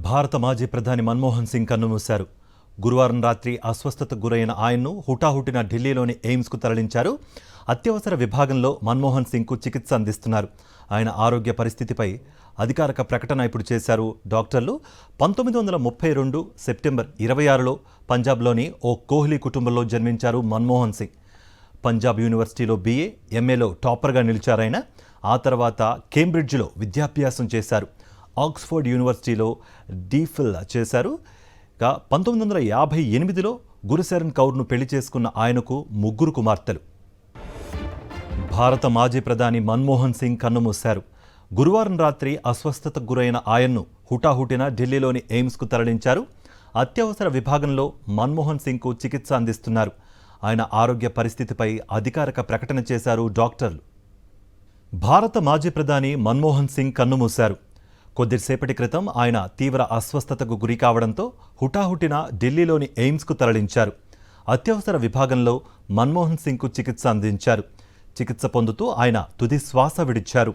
భారత మాజీ ప్రధాని మన్మోహన్ సింగ్ కన్నుమూశారు. గురువారం రాత్రి అస్వస్థతకు గురైన ఆయన్ను హుటాహుటిన ఢిల్లీలోని ఎయిమ్స్కు తరలించారు. అత్యవసర విభాగంలో మన్మోహన్ సింగ్కు చికిత్స అందిస్తున్నారు. ఆయన ఆరోగ్య పరిస్థితిపై అధికారిక ప్రకటన ఇప్పుడు చేశారు డాక్టర్లు. 1932 సెప్టెంబర్ 26లో పంజాబ్లోని ఓ కోహ్లీ కుటుంబంలో జన్మించారు మన్మోహన్ సింగ్. పంజాబ్ యూనివర్సిటీలో BA, MAలో టాపర్గా నిలిచారాయన. ఆ తర్వాత కేంబ్రిడ్జ్లో విద్యాభ్యాసం చేశారు. ఆక్స్ఫర్డ్ యూనివర్సిటీలో DPhil చేశారు. 1958లో గురుశరణ్ కౌర్ను పెళ్లి చేసుకున్న ఆయనకు 3 కుమార్తెలు. భారత మాజీ ప్రధాని మన్మోహన్ సింగ్ కన్నుమూశారు. గురువారం రాత్రి అస్వస్థతకు గురైన ఆయన్ను హుటాహుటిన ఢిల్లీలోని ఎయిమ్స్కు తరలించారు. అత్యవసర విభాగంలో మన్మోహన్ సింగ్కు చికిత్స అందిస్తున్నారు. ఆయన ఆరోగ్య పరిస్థితిపై అధికారిక ప్రకటన చేశారు డాక్టర్లు. భారత మాజీ ప్రధాని మన్మోహన్ సింగ్ కన్నుమూశారు. కొద్దిసేపటి క్రితం ఆయన తీవ్ర అస్వస్థతకు గురి కావడంతో హుటాహుటిన ఢిల్లీలోని ఎయిమ్స్కు తరలించారు. అత్యవసర విభాగంలో మన్మోహన్ సింగ్కు చికిత్స అందించారు. చికిత్స పొందుతూ ఆయన తుది శ్వాస విడిచారు.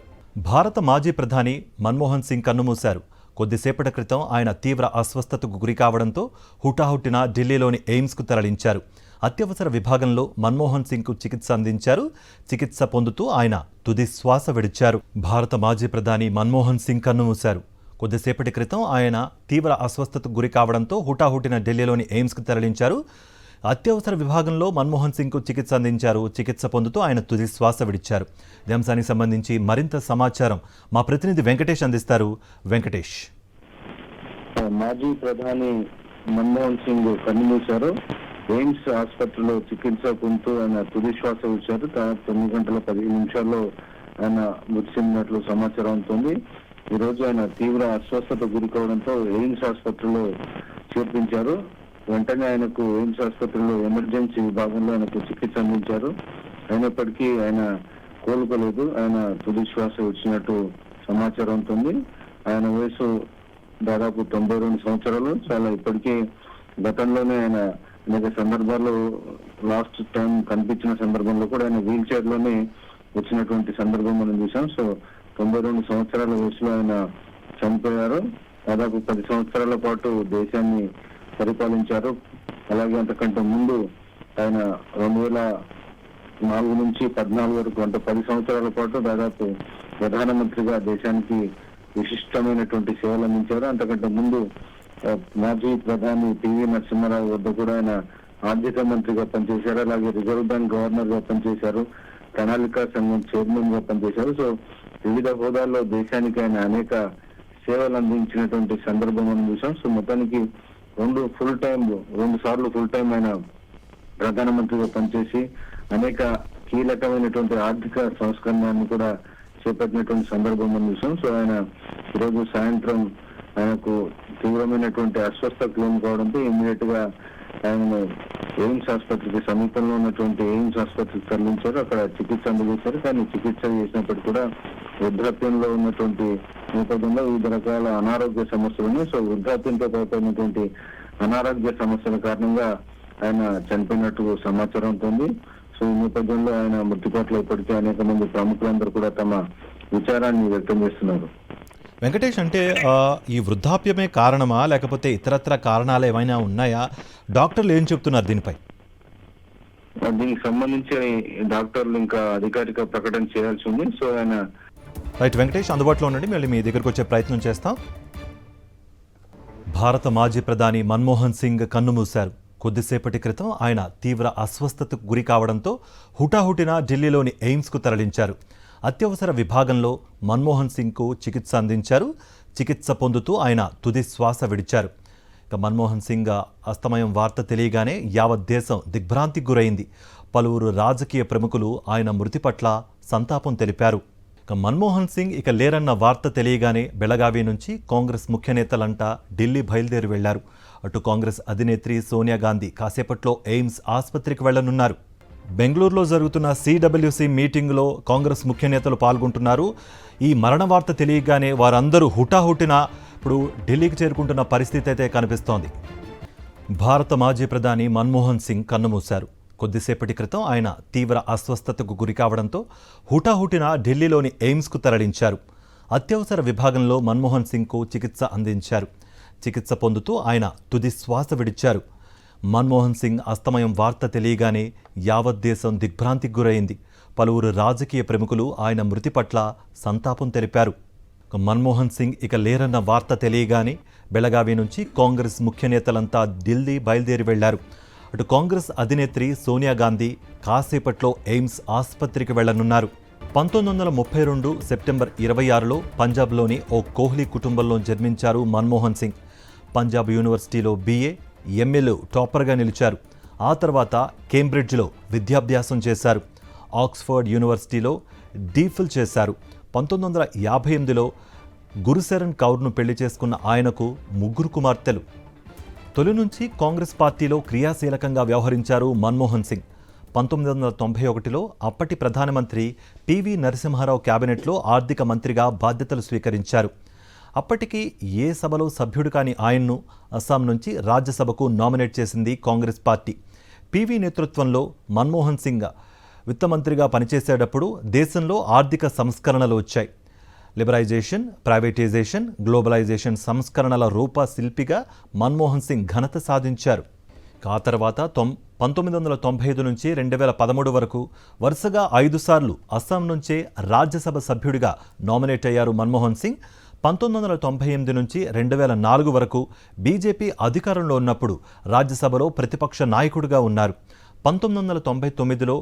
భారత మాజీ ప్రధాని మన్మోహన్ సింగ్ కన్నుమూశారు. కొద్దిసేపటి క్రితం ఆయన తీవ్ర అస్వస్థతకు గురి కావడంతో హుటాహుటిన ఢిల్లీలోని ఎయిమ్స్కు తరలించారు. అత్యవసర విభాగంలో మన్మోహన్ సింగ్కు చికిత్స అందించారు. చికిత్స పొందుతూ ఆయన తుది శ్వాస విడిచారు. భారత మాజీ ప్రధాని మన్మోహన్ సింగ్ కన్నుమూశారు. కొద్దిసేపటి క్రితం ఆయన తీవ్ర అస్వస్థతకు గురి కావడంతో హుటాహుటిన ఢిల్లీలోని ఎయిమ్స్కు తరలించారు. అత్యవసర విభాగంలో మన్మోహన్ సింగ్కు చికిత్స అందించారు. చికిత్స పొందుతూ ఆయన తుది శ్వాస విడిచారు. ఈ అంశానికి సంబంధించి మరింత సమాచారం మా ప్రతినిధి వెంకటేష్ అందిస్తారు. వెంకటేష్. మాజీ ప్రధాని మన్మోహన్ సింగ్ కన్నుమూశారు. ఎయిమ్స్ ఆసుపత్రిలో చికిత్స పొందుతూ ఆయన తుది శ్వాస విడిచారు. 9 గంటల 15 నిమిషాల్లో ఆయన మృతి చెందినట్లు సమాచారం అవుతుంది. ఈ రోజు ఆయన తీవ్ర అస్వస్థత గురి కావడంతో ఎయిమ్స్ ఆసుపత్రిలో చేర్పించారు. వెంటనే ఆయనకు ఎయిమ్స్ ఆసుపత్రిలో ఎమర్జెన్సీ విభాగంలో ఆయనకు చికిత్స అందించారు. అయినప్పటికీ ఆయన కోలుకోలేదు. ఆయన తుది శ్వాస విడిచినట్టు సమాచారం అవుతుంది. ఆయన వయసు దాదాపు 92 సంవత్సరాలు. చాలా ఇప్పటికీ గతంలోనే ఆయన అనేక సందర్భాల్లో లాస్ట్ టైం కనిపించిన సందర్భంలో కూడా ఆయన వీల్ చైర్ లోనే వచ్చినటువంటి సందర్భం మనం చూసాం. సో 92 సంవత్సరాల వయసులో ఆయన చనిపోయారు. దాదాపు 10 సంవత్సరాల పాటు దేశాన్ని పరిపాలించారు. అలాగే అంతకంటే ముందు ఆయన 2004 నుంచి 14 వరకు అంటే 10 సంవత్సరాల పాటు దాదాపు ప్రధానమంత్రిగా దేశానికి విశిష్టమైనటువంటి సేవలు అందించారు. అంతకంటే ముందు మాజీ ప్రధాని PV నరసింహారావు వద్ద కూడా ఆయన ఆర్థిక మంత్రిగా పనిచేశారు. అలాగే రిజర్వ్ బ్యాంక్ గవర్నర్ గా పనిచేశారు. ప్రణాళికా సంఘం చైర్మన్ గా పనిచేశారు. సో వివిధ హోదాల్లో దేశానికి ఆయన అనేక సేవలు అందించినటువంటి సందర్భం మనం చూసాం. సో మొత్తానికి 2 సార్లు ఫుల్ టైం ఆయన ప్రధానమంత్రిగా పనిచేసి అనేక కీలకమైనటువంటి ఆర్థిక సంస్కరణను కూడా చేపట్టినటువంటి సందర్భం మనం చూసాం. సో ఆయన ఈరోజు సాయంత్రం ఆయనకు తీవ్రమైనటువంటి అస్వస్థతకు లోను కావడంతో ఇమ్మీడియట్ గా ఆయనను ఎయిమ్స్ ఆసుపత్రికి సమీపంలో ఉన్నటువంటి ఎయిమ్స్ ఆసుపత్రికి తరలించారు. అక్కడ చికిత్స అందజేశారు. కానీ చికిత్స చేసినప్పటికీ కూడా వృద్ధాప్యంలో ఉన్నటువంటి నేపథ్యంలో వివిధ రకాల అనారోగ్య సమస్యలు ఉన్నాయి. సో వృద్ధాప్యంతో పాల్పడినటువంటి అనారోగ్య సమస్యల కారణంగా ఆయన చనిపోయినట్టు సమాచారం ఉంటుంది. సో ఈ నేపథ్యంలో ఆయన మృతి పట్ల ఇప్పటికే అనేక మంది ప్రముఖులందరూ కూడా తమ విచారాన్ని వ్యక్తం చేస్తున్నారు. వెంకటేష్, అంటే ఈ వృద్ధాప్యమే కారణమా లేకపోతే ఇతరత్ర కారణాలు ఏమైనా ఉన్నాయా? డాక్టర్లు ఏం చెప్తున్నారు దీనిపై? దీనికి సంబంధించి డాక్టర్లు ఇంకా అధికారిక ప్రకటన చేయాల్సి ఉంది. సో ఆయన రైట్ వెంకటేష్, అందుబాటులో ఉండండి, మళ్ళీ మీ దగ్గరకు వచ్చే ప్రయత్నం చేస్తాం. భారత మాజీ ప్రధాని మన్మోహన్ సింగ్ కన్నుమూశారు. కొద్దిసేపటి క్రితం ఆయన తీవ్ర అస్వస్థతకు గురి కావడంతో హుటాహుటిన ఢిల్లీలోని ఎయిమ్స్కు తరలించారు. అత్యవసర విభాగంలో మన్మోహన్ సింగ్కు చికిత్స అందించారు. చికిత్స పొందుతూ ఆయన తుది శ్వాస విడిచారు. మన్మోహన్ సింగ్ అస్తమయం వార్త తెలియగానే యావత్ దేశం దిగ్భ్రాంతికి గురైంది. పలువురు రాజకీయ ప్రముఖులు ఆయన మృతి పట్ల సంతాపం తెలిపారు. మన్మోహన్ సింగ్ ఇక లేరన్న వార్త తెలియగానే బెళగావి నుంచి కాంగ్రెస్ ముఖ్య నేతలంతా ఢిల్లీ బయలుదేరి వెళ్లారు. అటు కాంగ్రెస్ అధినేత్రి సోనియా గాంధీ కాసేపట్లో ఎయిమ్స్ ఆసుపత్రికి వెళ్లనున్నారు. బెంగళూరులో జరుగుతున్న CWC మీటింగ్లో కాంగ్రెస్ ముఖ్య నేతలు పాల్గొంటున్నారు. ఈ మరణ వార్త తెలియగానే వారందరూ హుటాహుటిన ఇప్పుడు ఢిల్లీకి చేరుకుంటున్న పరిస్థితి అయితే కనిపిస్తోంది. భారత మాజీ ప్రధాని మన్మోహన్ సింగ్ కన్నుమూశారు. కొద్దిసేపటి క్రితం ఆయన తీవ్ర అస్వస్థతకు గురి కావడంతో హుటాహుటిన ఢిల్లీలోని ఎయిమ్స్కు తరలించారు. అత్యవసర విభాగంలో మన్మోహన్ సింగ్కు చికిత్స అందించారు. చికిత్స పొందుతూ ఆయన తుది శ్వాస విడిచారు. మన్మోహన్ సింగ్ అస్తమయం వార్త తెలియగానే యావత్ దేశం దిగ్భ్రాంతికి గురైంది. పలువురు రాజకీయ ప్రముఖులు ఆయన మృతి పట్ల సంతాపం తెలిపారు. మన్మోహన్ సింగ్ ఇక లేరన్న వార్త తెలియగానే బెళగావి నుంచి కాంగ్రెస్ ముఖ్య నేతలంతా ఢిల్లీ బయలుదేరి వెళ్లారు. అటు కాంగ్రెస్ అధినేత్రి సోనియా గాంధీ కాసేపట్లో ఎయిమ్స్ ఆసుపత్రికి వెళ్లనున్నారు. 1932 సెప్టెంబర్ 26లో పంజాబ్లోని ఓ కోహ్లీ కుటుంబంలో జన్మించారు మన్మోహన్ సింగ్. పంజాబ్ యూనివర్సిటీలో BA, MAలో టాపర్గా నిలిచారు. ఆ తర్వాత కేంబ్రిడ్జ్లో విద్యాభ్యాసం చేశారు. ఆక్స్ఫర్డ్ యూనివర్సిటీలో DPhil చేశారు. 1958లో గురుశరణ్ కౌర్ను పెళ్లి చేసుకున్న ఆయనకు ముగ్గురు కుమార్తెలు. తొలి నుంచి కాంగ్రెస్ పార్టీలో క్రియాశీలకంగా వ్యవహరించారు మన్మోహన్ సింగ్. 1991లో అప్పటి ప్రధానమంత్రి PV నరసింహారావు క్యాబినెట్లో ఆర్థిక మంత్రిగా బాధ్యతలు స్వీకరించారు. అప్పటికి ఏ సభలో సభ్యుడు కాని ఆయన్ను అస్సాం నుంచి రాజ్యసభకు నామినేట్ చేసింది కాంగ్రెస్ పార్టీ. PV నేతృత్వంలో మన్మోహన్ సింగ్ విత్తమంత్రిగా పనిచేసేటప్పుడు దేశంలో ఆర్థిక సంస్కరణలు వచ్చాయి. లిబరైజేషన్, ప్రైవేటైజేషన్, గ్లోబలైజేషన్ సంస్కరణల రూపశిల్పిగా మన్మోహన్ సింగ్ ఘనత సాధించారు. ఆ తర్వాత 1995 నుంచి 2013 వరకు వరుసగా 5 సార్లు అస్సాం నుంచే రాజ్యసభ సభ్యుడిగా నామినేట్ అయ్యారు మన్మోహన్ సింగ్. 1998 నుంచి 2004 వరకు బీజేపీ అధికారంలో ఉన్నప్పుడు రాజ్యసభలో ప్రతిపక్ష నాయకుడిగా ఉన్నారు. 1999లో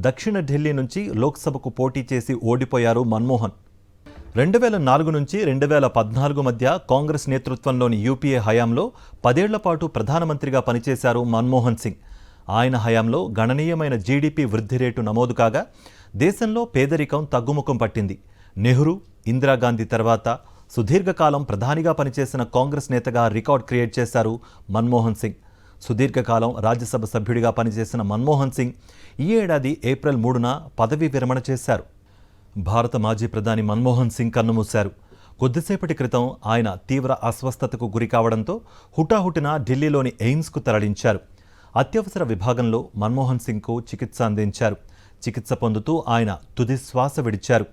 దక్షిణ ఢిల్లీ నుంచి లోక్సభకు పోటీ చేసి ఓడిపోయారు మన్మోహన్. 2004 నుంచి 2014 మధ్య కాంగ్రెస్ నేతృత్వంలోని UPA హయాంలో 10 ఏళ్ల పాటు ప్రధానమంత్రిగా పనిచేశారు మన్మోహన్ సింగ్. ఆయన హయాంలో గణనీయమైన GDP వృద్ధి రేటు నమోదు కాగా దేశంలో పేదరికం తగ్గుముఖం పట్టింది. నెహ్రూ, ఇందిరాగాంధీ తర్వాత సుదీర్ఘకాలం ప్రధానిగా పనిచేసిన కాంగ్రెస్ నేతగా రికార్డ్ క్రియేట్ చేశారు మన్మోహన్ సింగ్. సుదీర్ఘకాలం రాజ్యసభ సభ్యుడిగా పనిచేసిన మన్మోహన్ సింగ్ ఈ ఏడాది ఏప్రిల్ 3న పదవీ విరమణ చేశారు. భారత మాజీ ప్రధాని మన్మోహన్ సింగ్ కన్నుమూశారు. కొద్దిసేపటి క్రితం ఆయన తీవ్ర అస్వస్థతకు గురి కావడంతో హుటాహుటిన ఢిల్లీలోని ఎయిమ్స్కు తరలించారు. అత్యవసర విభాగంలో మన్మోహన్ సింగ్కు చికిత్స అందించారు. చికిత్స పొందుతూ ఆయన తుది శ్వాస విడిచారు.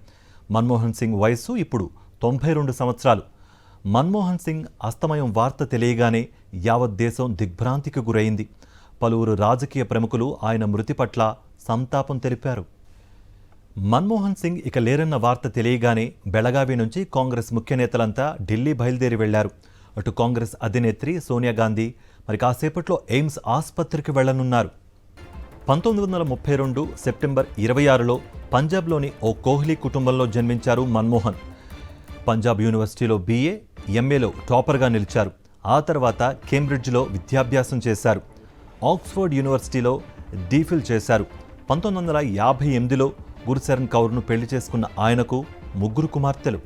మన్మోహన్ సింగ్ వయస్సు ఇప్పుడు 92 సంవత్సరాలు. మన్మోహన్ సింగ్ అస్తమయం వార్త తెలియగానే యావత్ దేశం దిగ్భ్రాంతికి గురైంది. పలువురు రాజకీయ ప్రముఖులు ఆయన మృతి పట్ల సంతాపం తెలిపారు. మన్మోహన్ సింగ్ ఇక లేరన్న వార్త తెలియగానే బెళగావి నుంచి కాంగ్రెస్ ముఖ్య నేతలంతా ఢిల్లీ బయలుదేరి వెళ్లారు. అటు కాంగ్రెస్ అధినేత్రి సోనియా గాంధీ మరి కాసేపట్లో ఎయిమ్స్ ఆసుపత్రికి వెళ్లనున్నారు. 1932 సెప్టెంబర్ 26లో పంజాబ్లోని ఓ కోహ్లీ కుటుంబంలో జన్మించారు మన్మోహన్. పంజాబ్ యూనివర్సిటీలో BA, MAలో టాపర్గా నిలిచారు. ఆ తర్వాత కేంబ్రిడ్జ్లో విద్యాభ్యాసం చేశారు. ఆక్స్ఫర్డ్ యూనివర్సిటీలో DPhil చేశారు. 1958లో గురుశరణ్ కౌర్ను పెళ్లి చేసుకున్న ఆయనకు ముగ్గురు కుమార్తెలు.